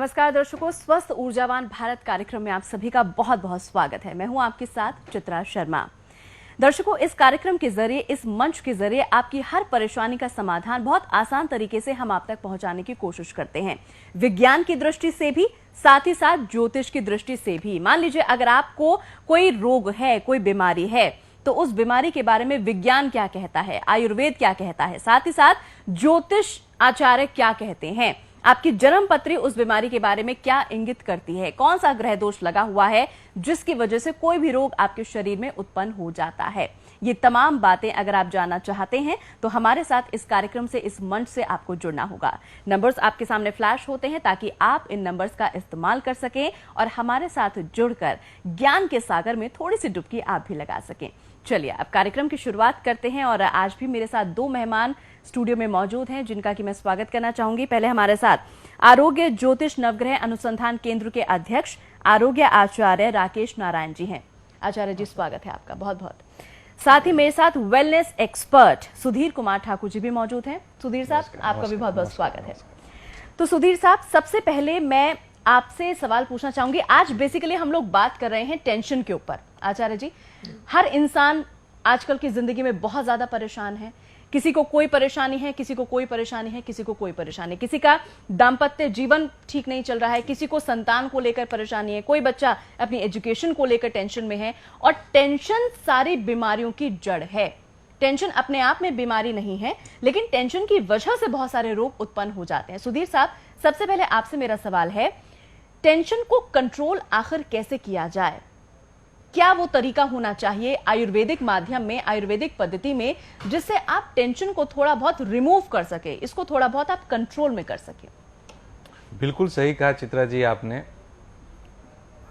नमस्कार दर्शकों, स्वस्थ ऊर्जावान भारत कार्यक्रम में आप सभी का बहुत बहुत स्वागत है। मैं हूं आपके साथ चित्रा शर्मा। दर्शकों, इस कार्यक्रम के जरिए, इस मंच के जरिए आपकी हर परेशानी का समाधान बहुत आसान तरीके से हम आप तक पहुंचाने की कोशिश करते हैं, विज्ञान की दृष्टि से भी, साथ ही साथ ज्योतिष की दृष्टि से भी। मान लीजिए अगर आपको कोई रोग है, कोई बीमारी है, तो उस बीमारी के बारे में विज्ञान क्या कहता है, आयुर्वेद क्या कहता है, साथ ही साथ ज्योतिष आचार्य क्या कहते हैं, आपकी जन्म पत्री उस बीमारी के बारे में क्या इंगित करती है, कौन सा ग्रह दोष लगा हुआ है जिसकी वजह से कोई भी रोग आपके शरीर में उत्पन्न हो जाता है। ये तमाम बातें अगर आप जानना चाहते हैं तो हमारे साथ इस कार्यक्रम से, इस मंच से आपको जुड़ना होगा। नंबर्स आपके सामने फ्लैश होते हैं ताकि आप इन नंबर्स का इस्तेमाल कर सकें और हमारे साथ जुड़कर ज्ञान के सागर में थोड़ी सी डुबकी आप भी लगा सकें। चलिए अब कार्यक्रम की शुरुआत करते हैं और आज भी मेरे साथ दो मेहमान स्टूडियो में मौजूद हैं जिनका कि मैं स्वागत करना चाहूंगी। पहले हमारे साथ आरोग्य ज्योतिष नवग्रह अनुसंधान केंद्र के अध्यक्ष आरोग्य आचार्य राकेश नारायण जी हैं। आचार्य जी, स्वागत है आपका बहुत बहुत। साथ ही मेरे साथ वेलनेस एक्सपर्ट सुधीर कुमार ठाकुर जी भी मौजूद हैं। सुधीर साहब, आपका भी बहुत बहुत स्वागत है। तो सुधीर साहब, सबसे पहले मैं आपसे सवाल पूछना चाहूंगी। आज बेसिकली हम लोग बात कर रहे हैं टेंशन के ऊपर। आचार्य जी, हर इंसान आजकल की जिंदगी में बहुत ज्यादा परेशान है। किसी को कोई परेशानी है, किसी को कोई परेशानी है, किसी को कोई परेशानी, किसी का दाम्पत्य जीवन ठीक नहीं चल रहा है, किसी को संतान को लेकर परेशानी है, कोई बच्चा अपनी एजुकेशन को लेकर टेंशन में है। और टेंशन सारी बीमारियों की जड़ है। टेंशन अपने आप में बीमारी नहीं है, लेकिन टेंशन की वजह से बहुत सारे रोग उत्पन्न हो जाते हैं। सुधीर साहब, सबसे पहले आपसे मेरा सवाल है, टेंशन को कंट्रोल आखिर कैसे किया जाए? क्या वो तरीका होना चाहिए आयुर्वेदिक माध्यम में, आयुर्वेदिक पद्धति में, जिससे आप टेंशन को थोड़ा बहुत रिमूव कर सके, इसको थोड़ा बहुत आप कंट्रोल में कर सके? बिल्कुल सही कहा चित्रा जी आपने।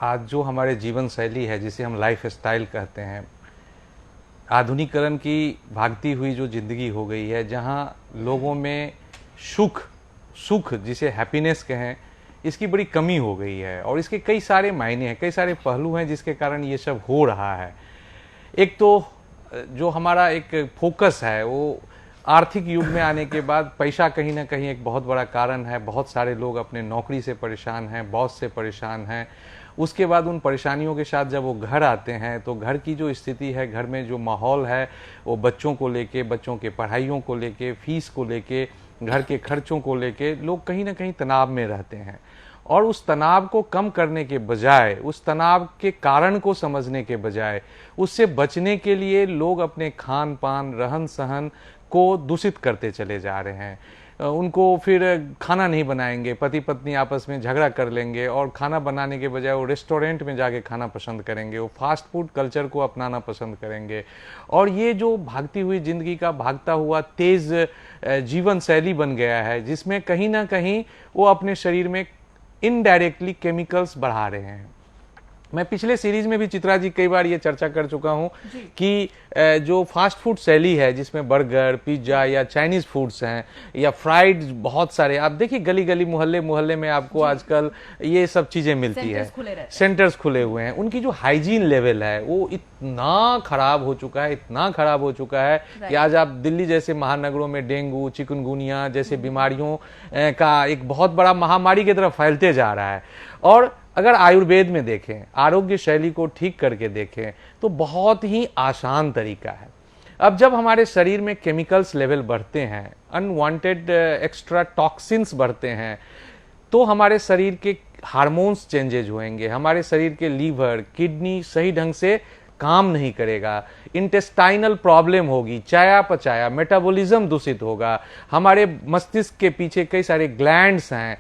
आज जो हमारे जीवन शैली है, जिसे हम लाइफ स्टाइल कहते हैं, आधुनिकीकरण की भागती हुई जो जिंदगी हो गई है, जहां लोगों में सुख जिसे हैप्पीनेस कहें, इसकी बड़ी कमी हो गई है। और इसके कई सारे मायने हैं, कई सारे पहलू हैं जिसके कारण ये सब हो रहा है। एक तो जो हमारा एक फोकस है, वो आर्थिक युग में आने के बाद पैसा कहीं ना कहीं एक बहुत बड़ा कारण है। बहुत सारे लोग अपने नौकरी से परेशान हैं, बॉस से परेशान हैं। उसके बाद उन परेशानियों के साथ जब वो घर आते हैं तो घर की जो स्थिति है, घर में जो माहौल है, वो बच्चों को लेके, बच्चों के पढ़ाइयों को लेके, फीस को लेके, घर के खर्चों को लेके लोग कहीं ना कहीं तनाव में रहते हैं। और उस तनाव को कम करने के बजाय, उस तनाव के कारण को समझने के बजाय, उससे बचने के लिए लोग अपने खान पान, रहन सहन को दूषित करते चले जा रहे हैं। उनको फिर खाना नहीं बनाएंगे, पति पत्नी आपस में झगड़ा कर लेंगे और खाना बनाने के बजाय वो रेस्टोरेंट में जाके खाना पसंद करेंगे, वो फास्ट फूड कल्चर को अपनाना पसंद करेंगे। और ये जो भागती हुई जिंदगी का भागता हुआ तेज जीवन शैली बन गया है, जिसमें कहीं ना कहीं वो अपने शरीर में इनडायरेक्टली केमिकल्स बढ़ा रहे हैं। मैं पिछले सीरीज में भी चित्रा जी कई बार ये चर्चा कर चुका हूं कि जो फास्ट फूड शैली है, जिसमें बर्गर, पिज्जा या चाइनीज फूड्स हैं या फ्राइड, बहुत सारे आप देखिए गली गली, मोहल्ले मोहल्ले में आपको आजकल ये सब चीजें मिलती है। सेंटर्स खुले हुए हैं। उनकी जो हाइजीन लेवल है वो इतना खराब हो चुका है, इतना खराब हो चुका है कि आज आप दिल्ली जैसे महानगरों में डेंगू, चिकनगुनिया जैसे बीमारियों का एक बहुत बड़ा महामारी की तरफ फैलते जा रहा है। और अगर आयुर्वेद में देखें, आरोग्य शैली को ठीक करके देखें, तो बहुत ही आसान तरीका है। अब जब हमारे शरीर में केमिकल्स लेवल बढ़ते हैं, अनवांटेड एक्स्ट्रा टॉक्सिन्स बढ़ते हैं, तो हमारे शरीर के हार्मोन्स चेंजेज होंगे, हमारे शरीर के लीवर, किडनी सही ढंग से काम नहीं करेगा, इंटेस्टाइनल प्रॉब्लम होगी, चयापचय, मेटाबॉलिज्म दूषित होगा। हमारे मस्तिष्क के पीछे कई सारे ग्लैंड्स हैं,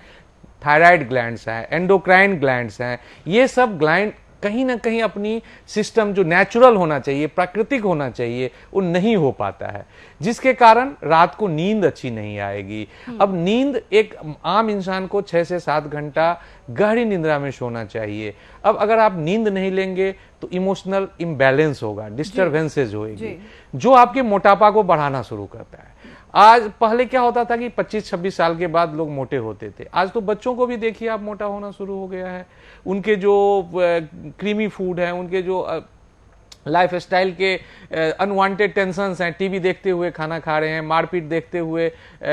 थायराइड ग्लैंड्स हैं, एंडोक्राइन ग्लैंड्स हैं। ये सब ग्लैंड कहीं ना कहीं अपनी सिस्टम जो नेचुरल होना चाहिए, प्राकृतिक होना चाहिए, वो नहीं हो पाता है, जिसके कारण रात को नींद अच्छी नहीं आएगी। अब नींद, एक आम इंसान को 6 से 7 घंटा गहरी निद्रा में सोना चाहिए। अब अगर आप नींद नहीं लेंगे तो इमोशनल इम्बैलेंस होगा, डिस्टर्बेंसेज होगी, जो आपके मोटापा को बढ़ाना शुरू करता है। आज पहले क्या होता था कि 25-26 साल के बाद लोग मोटे होते थे। आज तो बच्चों को भी देखिए आप मोटा होना शुरू हो गया है। उनके जो क्रीमी फूड है, उनके जो लाइफ स्टाइल के अनवांटेड टेंशन्स हैं, टीवी देखते हुए खाना खा रहे हैं, मारपीट देखते हुए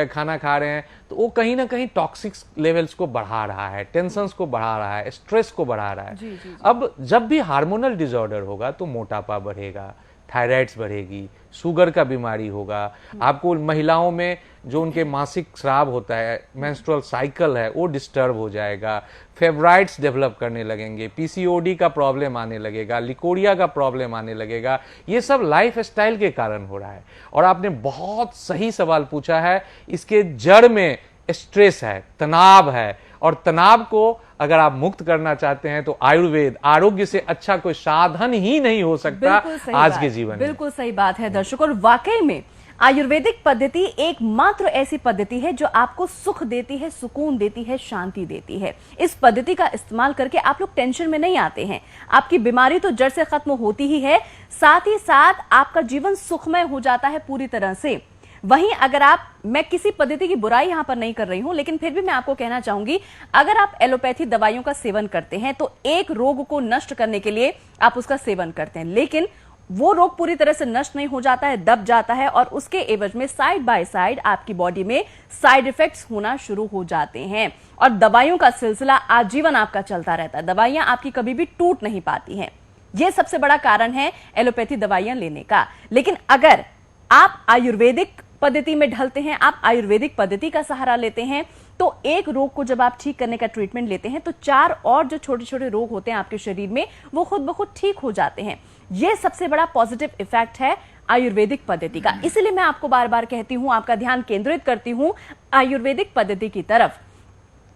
खाना खा रहे हैं, तो वो कहीं ना कहीं टॉक्सिक लेवल्स को बढ़ा रहा है, टेंशन्स को बढ़ा रहा है, स्ट्रेस को बढ़ा रहा है। जी, जी, जी। अब जब भी हार्मोनल डिसऑर्डर होगा तो मोटापा बढ़ेगा, थायराइड्स बढ़ेगी, शुगर का बीमारी होगा, आपको महिलाओं में जो उनके मासिक स्राव होता है, मेंस्ट्रुअल साइकिल है, वो डिस्टर्ब हो जाएगा, फेब्राइड्स डेवलप करने लगेंगे, पीसीओडी का प्रॉब्लम आने लगेगा, लिकोरिया का प्रॉब्लम आने लगेगा। ये सब लाइफ स्टाइल के कारण हो रहा है। और आपने बहुत सही सवाल पूछा है, इसके जड़ में स्ट्रेस है, तनाव है, और तनाव को अगर आप मुक्त करना चाहते हैं तो आयुर्वेद, आरोग्य से अच्छा कोई साधन ही नहीं हो सकता आज के जीवन में। बिल्कुल सही बात है दर्शकों, और वाकई में आयुर्वेदिक पद्धति एकमात्र ऐसी पद्धति है जो आपको सुख देती है, सुकून देती है, शांति देती है। इस पद्धति का इस्तेमाल करके आप लोग टेंशन में नहीं आते हैं, आपकी बीमारी तो जड़ से खत्म होती ही है, साथ ही साथ आपका जीवन सुखमय हो जाता है पूरी तरह से। वहीं अगर मैं किसी पद्धति की बुराई यहां पर नहीं कर रही हूं, लेकिन फिर भी मैं आपको कहना चाहूंगी, अगर आप एलोपैथी दवाइयों का सेवन करते हैं तो एक रोग को नष्ट करने के लिए आप उसका सेवन करते हैं, लेकिन वो रोग पूरी तरह से नष्ट नहीं हो जाता है, दब जाता है, और उसके एवज में साइड बाय साइड आपकी बॉडी में साइड इफेक्ट्स होना शुरू हो जाते हैं, और दवाइयों का सिलसिला आजीवन आपका चलता रहता है। दवाइयां आपकी कभी भी टूट नहीं पाती हैं। यह सबसे बड़ा कारण है एलोपैथी दवाइयां लेने का। लेकिन अगर आप आयुर्वेदिक पद्धति में ढलते हैं, आप आयुर्वेदिक पद्धति का सहारा लेते हैं, तो एक रोग को जब आप ठीक करने का ट्रीटमेंट लेते हैं तो 4 और जो छोटे छोटे रोग होते हैं आपके शरीर में, वो खुद ब खुद ठीक हो जाते हैं। यह सबसे बड़ा पॉजिटिव इफेक्ट है आयुर्वेदिक पद्धति का। इसलिए मैं आपको बार बार कहती हूं, आपका ध्यान केंद्रित करती हूं आयुर्वेदिक पद्धति की तरफ,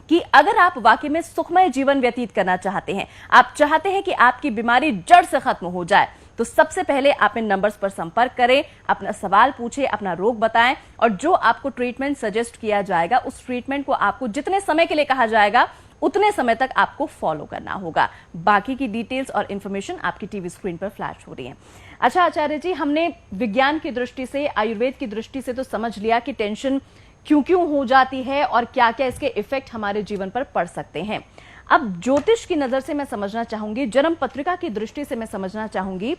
कि अगर आप वाकई में सुखमय जीवन व्यतीत करना चाहते हैं, आप चाहते हैं कि आपकी बीमारी जड़ से खत्म हो जाए, तो सबसे पहले आप इन नंबर्स पर संपर्क करें, अपना सवाल पूछें, अपना रोग बताएं, और जो आपको ट्रीटमेंट सजेस्ट किया जाएगा उस ट्रीटमेंट को आपको जितने समय के लिए कहा जाएगा उतने समय तक आपको फॉलो करना होगा। बाकी की डिटेल्स और इंफॉर्मेशन आपकी टीवी स्क्रीन पर फ्लैश हो रही है। अच्छा आचार्य जी, हमने विज्ञान की दृष्टि से, आयुर्वेद की दृष्टि से तो समझ लिया कि टेंशन क्यों हो जाती है और क्या क्या इसके इफेक्ट हमारे जीवन पर पड़ सकते हैं। अब ज्योतिष की नजर से मैं समझना चाहूंगी, जन्म पत्रिका की दृष्टि से मैं समझना चाहूंगी,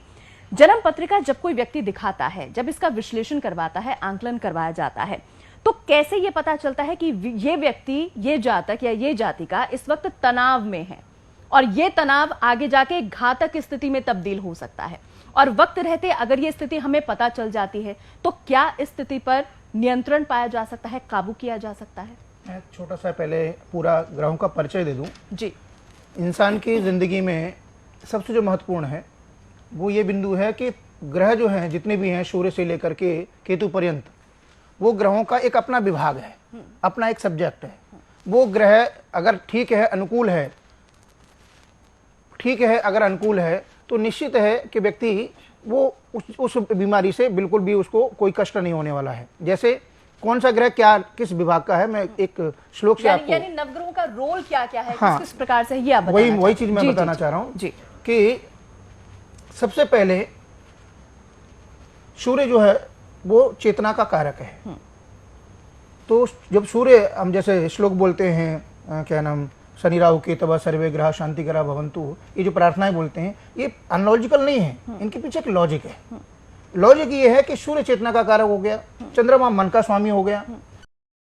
जन्म पत्रिका जब कोई व्यक्ति दिखाता है, जब इसका विश्लेषण करवाता है, आंकलन करवाया जाता है, तो कैसे ये पता चलता है कि ये व्यक्ति, ये जातक या ये जातिका इस वक्त तनाव में है, और ये तनाव आगे जाके घातक स्थिति में तब्दील हो सकता है, और वक्त रहते अगर ये स्थिति हमें पता चल जाती है तो क्या इस स्थिति पर नियंत्रण पाया जा सकता है, काबू किया जा सकता है? मैं छोटा सा पहले पूरा ग्रहों का परिचय दे दूं। जी। इंसान की जिंदगी में सबसे जो महत्वपूर्ण है वो ये बिंदु है कि ग्रह जो हैं, जितने भी हैं, सूर्य से लेकर के केतु पर्यंत, वो ग्रहों का एक अपना विभाग है, अपना एक सब्जेक्ट है। वो ग्रह अगर ठीक है, अनुकूल है, ठीक है अगर अनुकूल है, तो निश्चित है कि व्यक्ति वो उस बीमारी से बिल्कुल भी उसको कोई कष्ट नहीं होने वाला है। जैसे कौन सा ग्रह क्या किस विभाग का है, मैं एक श्लोक से आपको, यानी नवग्रहों का रोल क्या क्या है, हाँ, किस प्रकार से, ये आप बताना वही चीज मैं बताना चाह रहा हूं जी। कि सबसे पहले सूर्य जो है वो चेतना का कारक है। तो जब सूर्य, हम जैसे श्लोक बोलते हैं, क्या नाम, शनि राहु केतव सर्वे ग्रह शांतिकरा भवन्तु, ये जो प्रार्थनाएं बोलते हैं, ये अनलॉजिकल नहीं है, इनके पीछे एक लॉजिक है। लॉजिक ये है कि सूर्य चेतना का कारक हो गया, चंद्रमा मन का स्वामी हो गया,